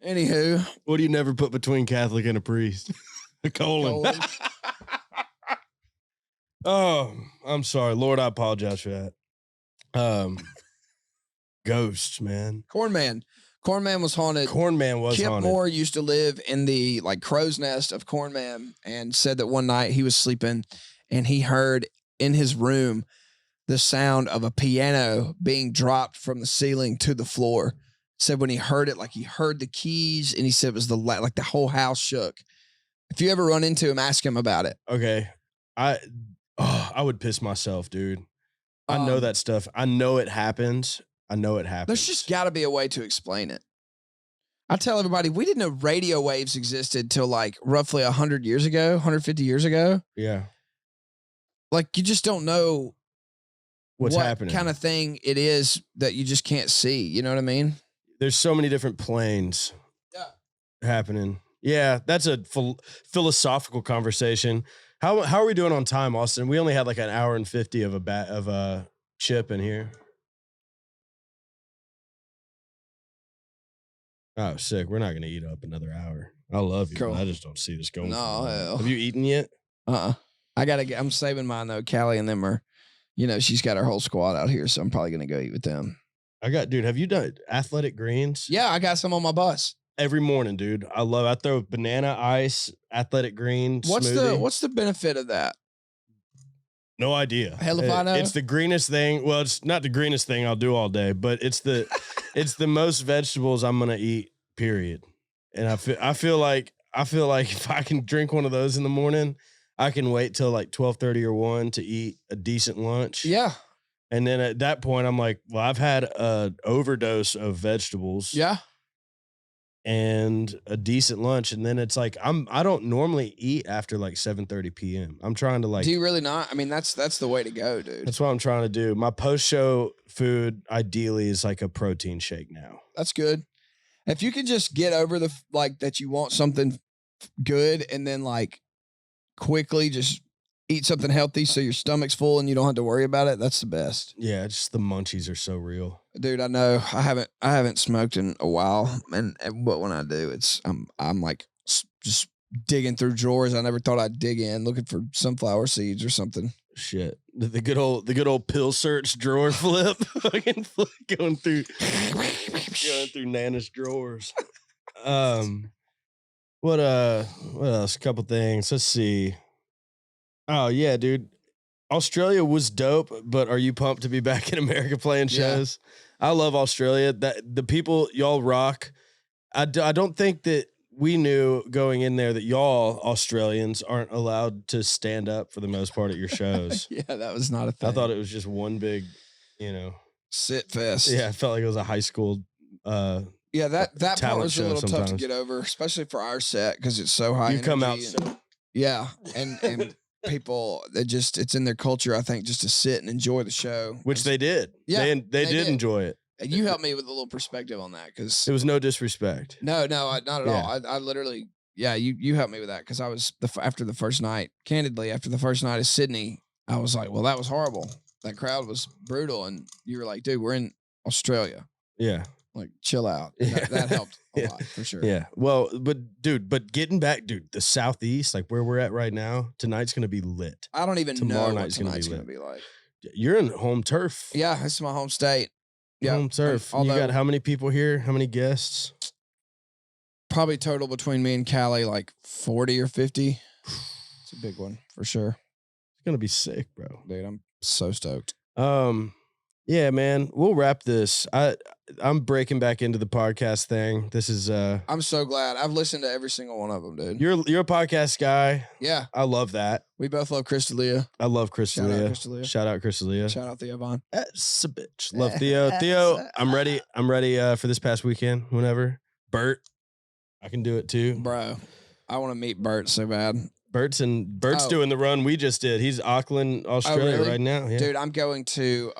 Anywho, What do you never put between Catholic and a priest? A colon. colon. Oh, I'm sorry. Lord, I apologize for that. Ghosts, man. Corn Man was haunted. Corn Man was Kip haunted. Moore used to live in the like crow's nest of Corn Man and said that one night he was sleeping and he heard in his room the sound of a piano being dropped from the ceiling to the floor. Said when he heard it, like he heard the keys, and he said it was like the whole house shook. If you ever run into him, ask him about it. Okay. I would piss myself, dude. I know that stuff. I know it happens. There's just got to be a way to explain it. I tell everybody, we didn't know radio waves existed till like roughly 100 years ago, 150 years ago. Yeah. Like you just don't know What's what happening? kind of thing it is that you just can't see. You know what I mean? There's so many different planes happening. Yeah, that's a philosophical conversation. How are we doing on time, Austin? We only had like an hour and 50 of a chip in here. Oh, sick. We're not going to eat up another hour. I love you. Cool. But I just don't see this going. No, hell. Have you eaten yet? I'm saving mine though. Callie and them are, she's got her whole squad out here, so I'm probably going to go eat with them. Dude, have you done athletic greens? Yeah, I got some on my bus. Every morning, dude. I throw banana ice, athletic green smoothie. What's the benefit of that? No idea. Hell if I know. It's the greenest thing. Well, it's not the greenest thing I'll do all day, but it's the most vegetables I'm gonna eat. Period. And I feel like if I can drink one of those in the morning, I can wait till like 12:30 or 1 to eat a decent lunch. Yeah. And then at that point, I'm like, well, I've had an overdose of vegetables. Yeah. And a decent lunch. And then it's like, I don't normally eat after like 7:30 p.m. I'm trying to like. Do you really not? I mean, that's the way to go, dude. That's what I'm trying to do. My post-show food ideally is like a protein shake now. That's good. If you can just get over the that you want something good and then like quickly just eat something healthy so your stomach's full and you don't have to worry about it, that's the best. Yeah, just the munchies are so real. Dude, I know. I haven't smoked in a while, but when I do, I'm like just digging through drawers I never thought I'd dig in, looking for sunflower seeds or something. Shit, the good old pill search drawer flip, fucking going through Nana's drawers. What else? A couple things. Let's see. Oh yeah, dude. Australia was dope, but are you pumped to be back in America playing shows? Yeah. I love Australia. That the people y'all rock. I don't think that we knew going in there that y'all Australians aren't allowed to stand up for the most part at your shows. Yeah, that was not a thing. I thought it was just one big, sit fest. Yeah, I felt like it was a high school. Yeah, that part was a little sometimes. tough to get over, especially for our set because it's so high. You come out, yeah, and people it's in their culture, I think, just to sit and enjoy the show, which they did. Yeah, they did enjoy it. And you helped me with a little perspective on that because it was no disrespect. No, not at all. I literally, you helped me with that because I was after the first night of Sydney, I was like, well, that was horrible. That crowd was brutal, and you were like, dude, we're in Australia. Yeah. Like, chill out. Yeah. That helped a lot, for sure. Yeah. Well, but getting back, dude, the Southeast, like where we're at right now, tonight's going to be lit. I don't even know what night's tonight's going to be like. You're in home turf. Yeah, this is my home state. Yeah, home turf. You got how many people here? How many guests? Probably total between me and Callie, like 40 or 50. It's a big one, for sure. It's going to be sick, bro. Dude, I'm so stoked. Yeah, man, we'll wrap this. I'm breaking back into the podcast thing. This is I'm so glad. I've listened to every single one of them, dude. You're a podcast guy. Yeah. I love that. We both love Chris D'Elia. I love Chris D'Elia. Shout out Chris D'Elia. Shout out Theo Vaughn. That's a bitch. Love Theo. Theo, I'm ready for this past weekend, whenever. Bert, I can do it too. Bro, I want to meet Bert so bad. Bert's doing the run we just did. He's Auckland, Australia really? right now. Yeah. Dude, I'm going to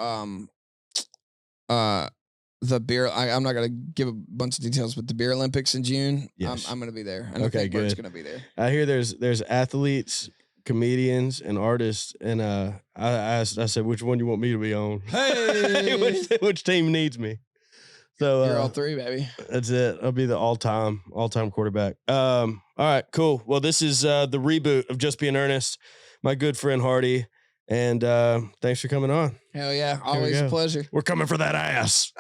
the beer. I'm not gonna give a bunch of details, but the beer Olympics in June. Yes. I'm gonna be there, and Okay, I think Bert's good. gonna be there. I hear there's athletes, comedians, and artists, and I said, which one do you want me to be on? Hey, which team needs me? So you're all three, baby. That's it. I'll be the all-time quarterback. All right, cool. Well, this is the reboot of Just Being Earnest. My good friend Hardy, and thanks for coming on. Hell yeah, we always a go. pleasure. We're coming for that ass.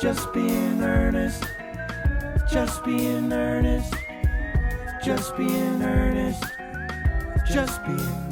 Just being earnest. Just being earnest. Just being earnest. Just being